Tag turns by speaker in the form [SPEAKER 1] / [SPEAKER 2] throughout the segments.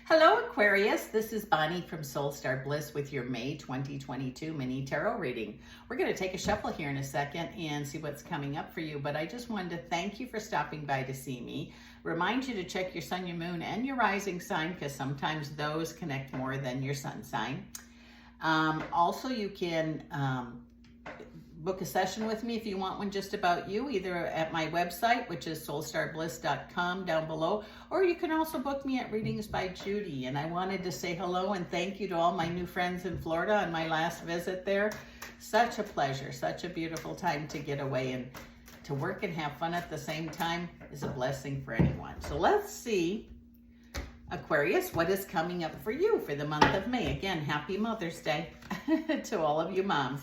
[SPEAKER 1] Hello Aquarius, this is Bonnie from Soulstarbliss with your May 2022 mini tarot reading. We're going to take a shuffle here in a second and see what's coming up for you, but I just wanted to thank you for stopping by to see me. Remind you to check your sun, your moon, and your rising sign because sometimes those connect more than your sun sign. Also, you can book a session with me if you want one just about you, either at my website, which is soulstarbliss.com down below, or you can also book me at Readings by Judy. And I wanted to say hello and thank you to all my new friends in Florida on my last visit there. Such a pleasure, such a beautiful time to get away, and to work and have fun at the same time is a blessing for anyone. So let's see, Aquarius, what is coming up for you for the month of May. Again, happy Mother's Day to all of you moms.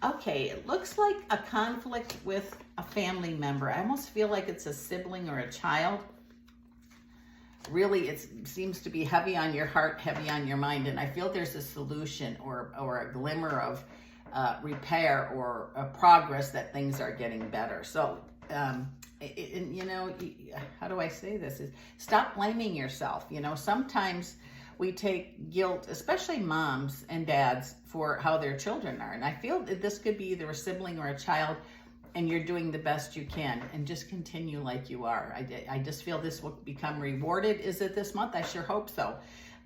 [SPEAKER 1] Okay, it looks like a conflict with a family member. I almost feel like it's a sibling or a child. Really, it seems to be heavy on your heart, heavy on your mind, and I feel there's a solution or a glimmer of repair or a progress that things are getting better. So, you know, how do I say this? Is stop blaming yourself. You know, sometimes we take guilt, especially moms and dads, for how their children are. And I feel that this could be either a sibling or a child, and you're doing the best you can, and just continue like you are. I just feel this will become rewarded. Is it this month? I sure hope so,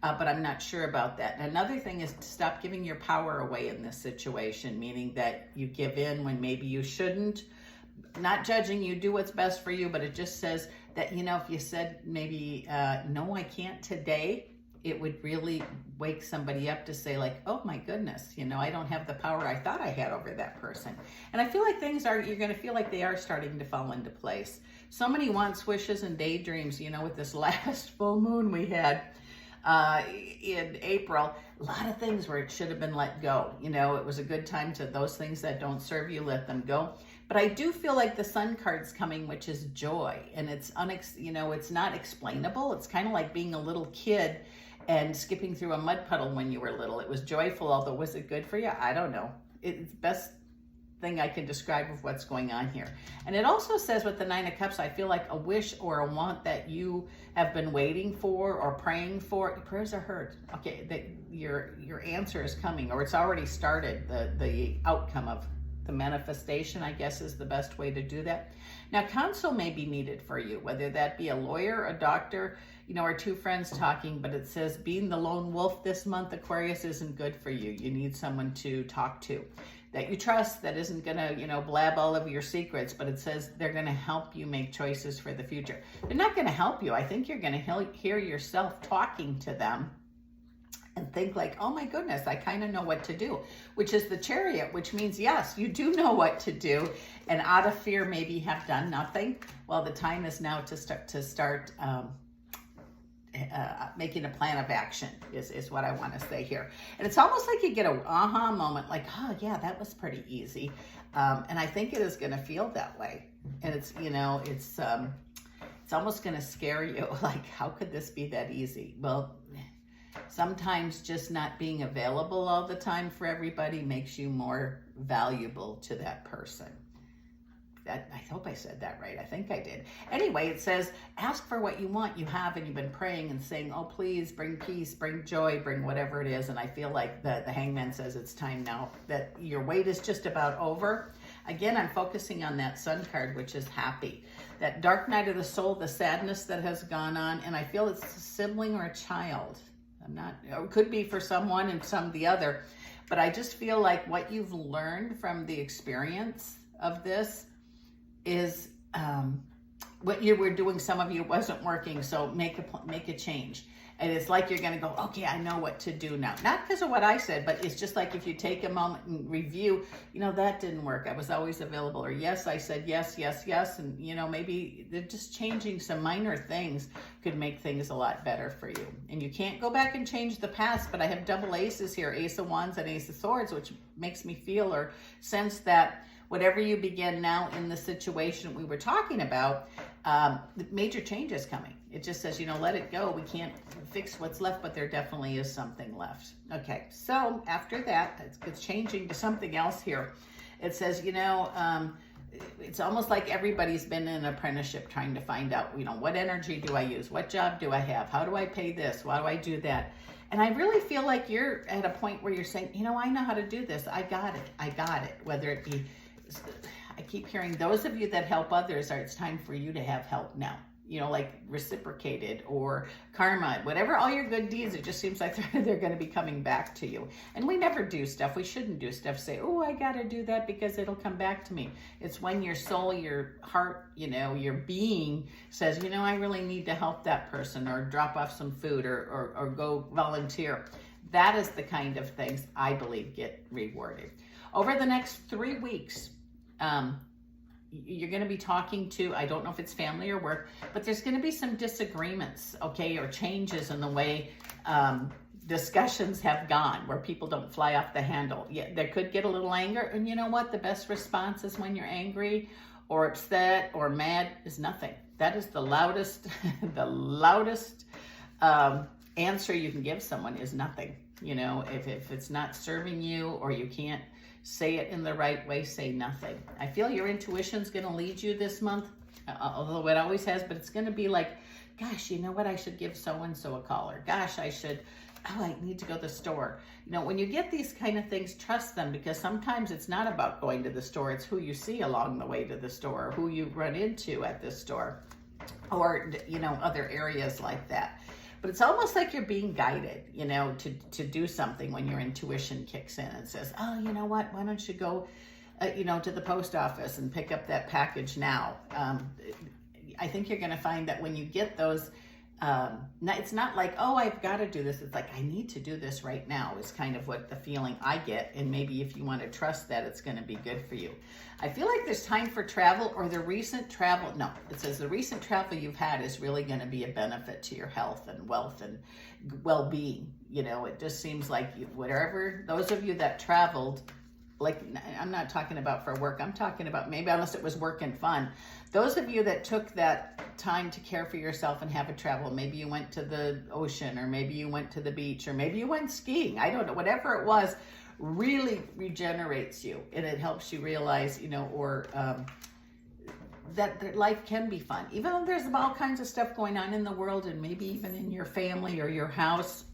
[SPEAKER 1] but I'm not sure about that. And another thing is to stop giving your power away in this situation, meaning that you give in when maybe you shouldn't. Not judging you, do what's best for you, but it just says that, you know, if you said maybe, no, I can't today, it would really wake somebody up to say like, oh my goodness, you know, I don't have the power I thought I had over that person. And I feel like you're going to feel like they are starting to fall into place. So many wants, wishes, and daydreams, you know, with this last full moon we had in April, a lot of things where it should have been let go. You know, it was a good time to those things that don't serve you, let them go. But I do feel like the Sun card's coming, which is joy. And it's, you know, it's not explainable. It's kind of like being a little kid and skipping through a mud puddle when you were little. It was joyful, although was it good for you? I don't know. It's the best thing I can describe of what's going on here. And it also says with the Nine of Cups, I feel like a wish or a want that you have been waiting for or praying for. Prayers are heard. Okay, that your answer is coming, or it's already started. The outcome of the manifestation, I guess, is the best way to do that. Now, counsel may be needed for you, whether that be a lawyer, a doctor, you know, or two friends talking, but it says being the lone wolf this month, Aquarius, isn't good for you. You need someone to talk to that you trust, that isn't going to, you know, blab all of your secrets, but it says they're going to help you make choices for the future. They're not going to help you. I think you're going to hear yourself talking to them and think like, oh my goodness, I kind of know what to do, which is the Chariot, which means, yes, you do know what to do. And out of fear, maybe have done nothing. Well, the time is now to start making a plan of action is what I want to say here. And it's almost like you get a aha moment, like, oh yeah, that was pretty easy. And I think it is going to feel that way. And it's, you know, it's almost going to scare you. Like, how could this be that easy? Well, sometimes just not being available all the time for everybody makes you more valuable to that person. I hope I said that right. I think I did. Anyway, it says, ask for what you want. You have, and you've been praying and saying, oh, please bring peace, bring joy, bring whatever it is. And I feel like the Hangman says it's time now, that your wait is just about over. Again, I'm focusing on that Sun card, which is happy. That dark night of the soul, the sadness that has gone on. And I feel it's a sibling or a child. It could be for someone and some the other. But I just feel like what you've learned from the experience of this is what you were doing, some of you wasn't working, so make a change. And it's like you're going to go, okay, I know what to do now. Not because of what I said, but it's just like if you take a moment and review, you know, that didn't work. I was always available. Or yes, I said yes, yes, yes. And, you know, maybe they're just changing some minor things could make things a lot better for you. And you can't go back and change the past, but I have double aces here, Ace of Wands and Ace of Swords, which makes me feel or sense that whatever you begin now in the situation we were talking about, the major change is coming. It just says, you know, let it go. We can't fix what's left, but there definitely is something left. Okay, so after that, it's changing to something else here. It says, you know, it's almost like everybody's been in an apprenticeship trying to find out, what energy do I use? What job do I have? How do I pay this? Why do I do that? And I really feel like you're at a point where you're saying, I know how to do this. I got it. Whether it be, I keep hearing those of you that help others, it's time for you to have help now. Like reciprocated or karma, whatever, all your good deeds, it just seems like they're going to be coming back to you. And we never do stuff. We shouldn't do stuff. Say, oh, I got to do that because it'll come back to me. It's when your soul, your heart, your being says, I really need to help that person or drop off some food or go volunteer. That is the kind of things I believe get rewarded. Over the next 3 weeks, you're going to be talking to, I don't know if it's family or work, but there's going to be some disagreements, okay, or changes in the way discussions have gone, where people don't fly off the handle. Yeah, there could get a little anger, and you know what? The best response is when you're angry or upset or mad is nothing. That is the loudest, answer you can give someone is nothing. If it's not serving you or you can't say it in the right way, say nothing. I feel your intuition's going to lead you this month, although it always has, but it's going to be like, gosh, you know what? I should give so-and-so a call, or gosh, I need to go to the store. When you get these kind of things, trust them, because sometimes it's not about going to the store. It's who you see along the way to the store, or who you run into at the store, or, other areas like that. But it's almost like you're being guided, to do something when your intuition kicks in and says, oh, you know what? Why don't you go, to the post office and pick up that package now? I think you're going to find that when you get those, it's not like, oh, I've got to do this. It's like, I need to do this right now is kind of what the feeling I get. And maybe if you want to trust that, it's going to be good for you. I feel like there's time for travel, or the recent travel. No, it says the recent travel you've had is really going to be a benefit to your health and wealth and well-being. It just seems like whatever, those of you that traveled, like, I'm not talking about for work. I'm talking about maybe, unless it was work and fun. Those of you that took that time to care for yourself and have a travel, maybe you went to the ocean, or maybe you went to the beach, or maybe you went skiing. I don't know, whatever it was, really regenerates you, and it helps you realize, that life can be fun. Even though there's all kinds of stuff going on in the world, and maybe even in your family or your house,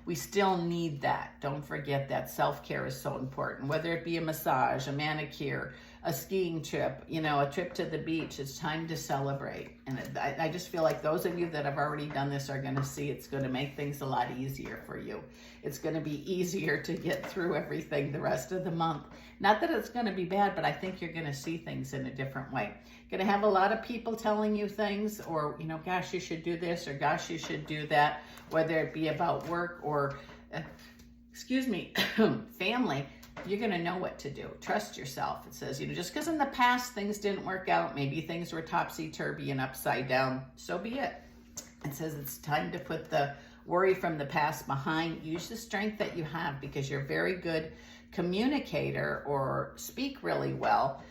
[SPEAKER 1] we still need that. Don't forget that self-care is so important, whether it be a massage, a manicure, a skiing trip, a trip to the beach. It's time to celebrate. And I just feel like those of you that have already done this are going to see it's going to make things a lot easier for you. It's going to be easier to get through everything the rest of the month. Not that it's going to be bad, but I think you're going to see things in a different way. Going to have a lot of people telling you things, or, gosh, you should do this, or gosh, you should do that, whether it be about work or, family. You're going to know what to do. Trust yourself. It says, just because in the past things didn't work out, maybe things were topsy-turvy and upside down, so be it. It says it's time to put the worry from the past behind. Use the strength that you have, because you're a very good communicator or speak really well,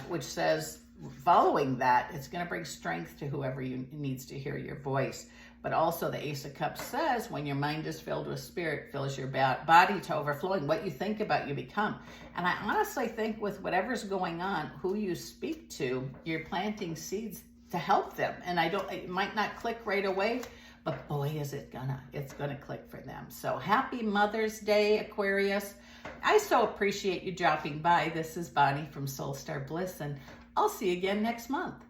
[SPEAKER 1] which says following that, it's going to bring strength to whoever needs to hear your voice. But also the Ace of Cups says when your mind is filled with spirit, fills your body to overflowing. What you think about, you become. And I honestly think with whatever's going on, who you speak to, you're planting seeds to help them. And it might not click right away, but boy, it's gonna click for them. So happy Mother's Day, Aquarius. I so appreciate you dropping by. This is Bonnie from Soulstarbliss, and I'll see you again next month.